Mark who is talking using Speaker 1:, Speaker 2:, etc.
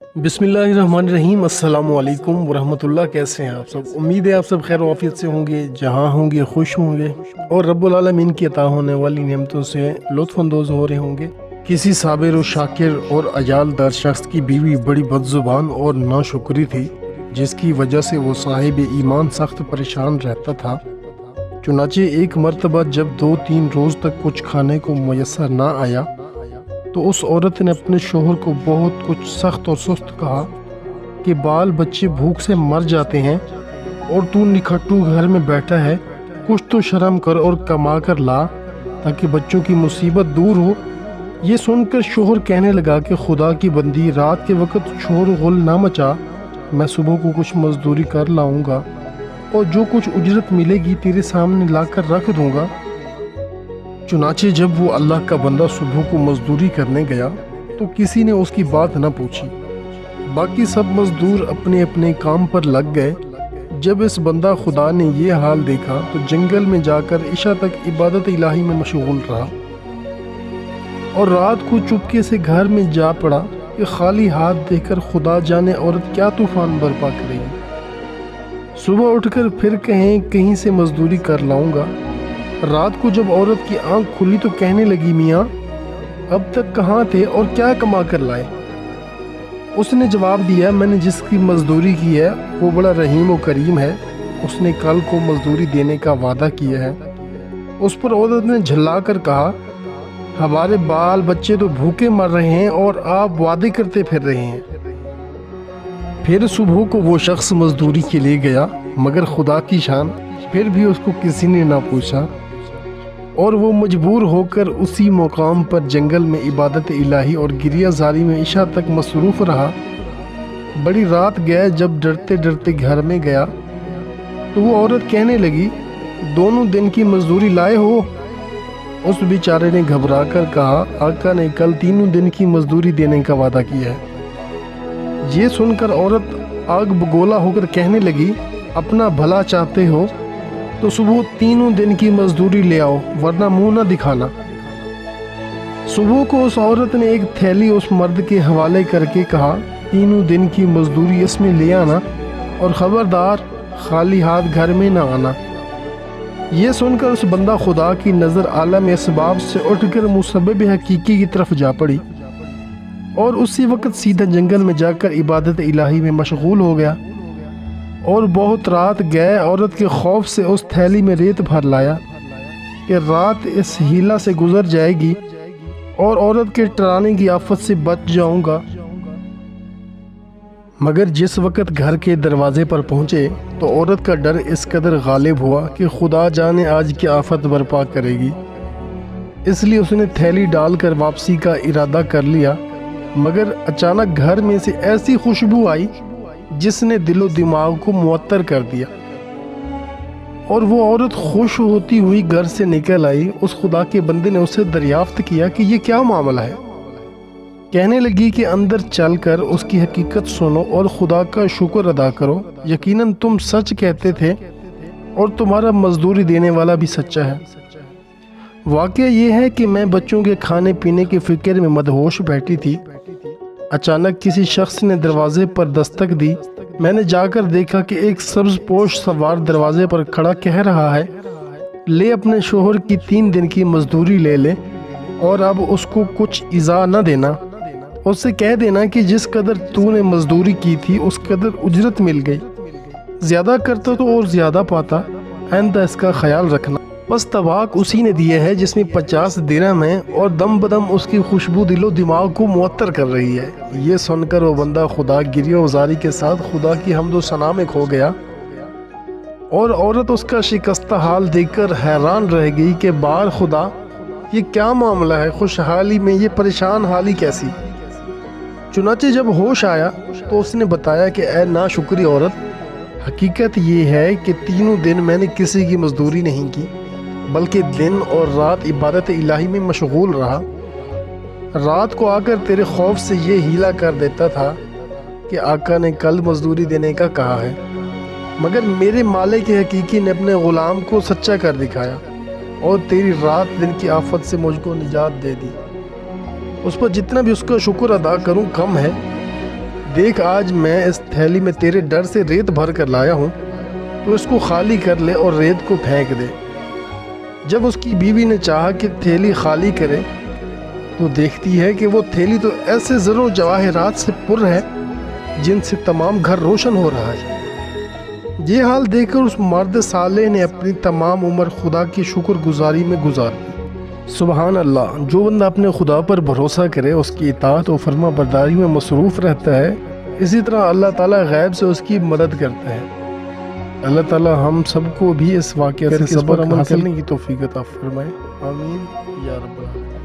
Speaker 1: बिस्मिल्लाहिर्रहमानिर्रहीम। अस्सलाम वालेकुम वरहमतुल्लाह। कैसे हैं आप सब? उम्मीद है आप सब खैर वाफियत से होंगे, जहाँ होंगे खुश होंगे और रब्बुल आलमीन की अता होने वाली नेमतों से लुत्फ़ अंदोज़ हो रहे होंगे। किसी साबिर और शाकिर और अजालदार शख्स की बीवी बड़ी बदज़ुबान और नाशुक्री थी, जिसकी वजह से वो साहिब ईमान सख्त परेशान रहता था। चुनाचे एक मरतबा जब 2-3 रोज़ तक कुछ खाने को मुयस्सर ना आया तो उस औरत ने अपने शोहर को बहुत कुछ सख्त और सुस्त कहा कि बाल बच्चे भूख से मर जाते हैं और तू निखट्टू घर में बैठा है, कुछ तो शर्म कर और कमा कर ला ताकि बच्चों की मुसीबत दूर हो। ये सुनकर शोहर कहने लगा कि खुदा की बंदी, रात के वक्त शोर गुल ना मचा, मैं सुबह को कुछ मजदूरी कर लाऊंगा और जो कुछ उजरत मिलेगी तेरे सामने लाकर रख दूंगा। चुनाचे जब वो अल्लाह का बंदा सुबह को मजदूरी करने गया तो किसी ने उसकी बात न पूछी। बाकी सब मजदूर अपने अपने काम पर लग गए। जब इस बंदा खुदा ने ये हाल देखा तो जंगल में जाकर इशा तक इबादत इलाही में मशगूल रहा और रात को चुपके से घर में जा पड़ा कि खाली हाथ देखकर खुदा जाने औरत क्या तूफान बर्पा करेगी। सुबह उठकर फिर कहीं से मजदूरी कर लाऊंगा। रात को जब औरत की आंख खुली तो कहने लगी, मियाँ अब तक कहाँ थे और क्या कमा कर लाए? उसने जवाब दिया, मैंने जिसकी मजदूरी की है वो बड़ा रहीम और करीम है, उसने कल को मजदूरी देने का वादा किया है। उस पर औरत ने झल्ला कर कहा, हमारे बाल बच्चे तो भूखे मर रहे हैं और आप वादे करते फिर रहे हैं। फिर सुबह को वो शख्स मजदूरी के लिए गया, मगर खुदा की शान, फिर भी उसको किसी ने ना पूछा और वो मजबूर होकर उसी मुकाम पर जंगल में इबादत इलाही और गिरियाजारी में इशा तक मसरूफ़ रहा। बड़ी रात गए जब डरते डरते घर में गया तो वो औरत कहने लगी, दोनों दिन की मजदूरी लाए हो? उस बेचारे ने घबरा कर कहा, आका ने कल 3 दिन की मजदूरी देने का वादा किया है। ये सुनकर औरत आग बगोला होकर कहने लगी, अपना भला चाहते हो तो सुबह 3 दिन की मजदूरी ले आओ, वरना मुंह न दिखाना। सुबह को उस औरत ने एक थैली उस मर्द के हवाले करके कहा, 3 दिन की मजदूरी इसमें ले आना और ख़बरदार खाली हाथ घर में ना आना। ये सुनकर उस बंदा खुदा की नज़र आलम इसबाब से उठकर मुसब्बिब हकीकी की तरफ जा पड़ी और उसी वक्त सीधा जंगल में जाकर इबादत इलाही में मशगूल हो गया। और बहुत रात गए, औरत के खौफ से उस थैली में रेत भर लाया कि रात इस हीला से गुजर जाएगी और औरत के टराने की आफत से बच जाऊंगा। मगर जिस वक्त घर के दरवाजे पर पहुंचे तो औरत का डर इस कदर गालिब हुआ कि खुदा जाने आज की आफत बर्पा करेगी। इसलिए उसने थैली डालकर वापसी का इरादा कर लिया, मगर अचानक घर में से ऐसी खुशबू आई जिसने दिलो दिमाग को मुअत्तर कर दिया और वो औरत खुश होती हुई घर से निकल आई। उस खुदा के बंदे ने उससे दरियाफ्त किया कि ये क्या मामला है। कहने लगी कि अंदर चलकर उसकी हकीकत सुनो और खुदा का शुक्र अदा करो, यकीनन तुम सच कहते थे और तुम्हारा मजदूरी देने वाला भी सच्चा है। वाक़या ये है कि मैं बच्चों के खाने पीने की फिक्र में मदहोश बैठी थी। अचानक किसी शख्स ने दरवाजे पर दस्तक दी। मैंने जाकर देखा कि एक सब्ज पोश सवार दरवाजे पर खड़ा कह रहा है, ले अपने शोहर की 3 दिन की मजदूरी ले ले और अब उसको कुछ इज़ा न देना। उससे कह देना कि जिस कदर तूने मजदूरी की थी उस कदर उजरत मिल गई, ज़्यादा करता तो और ज़्यादा पाता, आइंदा इसका ख्याल रखना। बस तबाक उसी ने दिया है जिसमें 50 दिरहम है और दम बदम उसकी खुशबू दिलो दिमाग को मुअत्तर कर रही है। ये सुनकर वो बंदा खुदा गिरियाज़ारी के साथ खुदा की हम्दो सना में खो गया और औरत उसका शिकस्ता हाल देखकर हैरान रह गई कि बार खुदा, ये क्या मामला है, खुशहाली में ये परेशान हाली कैसी। चुनाचे जब होश आया तो उसने बताया कि ए नाशुक्री औरत, हकीकत ये है कि 3 दिन मैंने किसी की मजदूरी नहीं की, बल्कि दिन और रात इबादत इलाही में मशगूल रहा। रात को आकर तेरे खौफ से ये हीला कर देता था कि आका ने कल मजदूरी देने का कहा है, मगर मेरे मालिक के हकीकी ने अपने ग़ुलाम को सच्चा कर दिखाया और तेरी रात दिन की आफत से मुझको निजात दे दी। उस पर जितना भी उसका शुक्र अदा करूं कम है। دیکھ آج میں اس تھیلی میں تیرے ڈر سے ریت بھر کر لایا ہوں، تو اس کو خالی کر لے اور ریت کو پھینک دے۔ جب اس کی بیوی نے چاہا کہ تھیلی خالی کرے تو دیکھتی ہے کہ وہ تھیلی تو ایسے زر و جواہرات سے پر ہے جن سے تمام گھر روشن ہو رہا ہے۔ یہ حال دیکھ کر اس مرد صالح نے اپنی تمام عمر خدا کی شکر گزاری میں گزار دی۔ سبحان اللہ، جو بندہ اپنے خدا پر بھروسہ کرے، اس کی اطاعت و فرما برداری میں مصروف رہتا ہے، اسی طرح اللہ تعالیٰ غیب سے اس کی مدد کرتا ہے۔ اللہ تعالیٰ ہم سب کو بھی اس واقعہ سے صبر عمل کرنے کی توفیق عطا فرمائے، آمین یا رب العالمین۔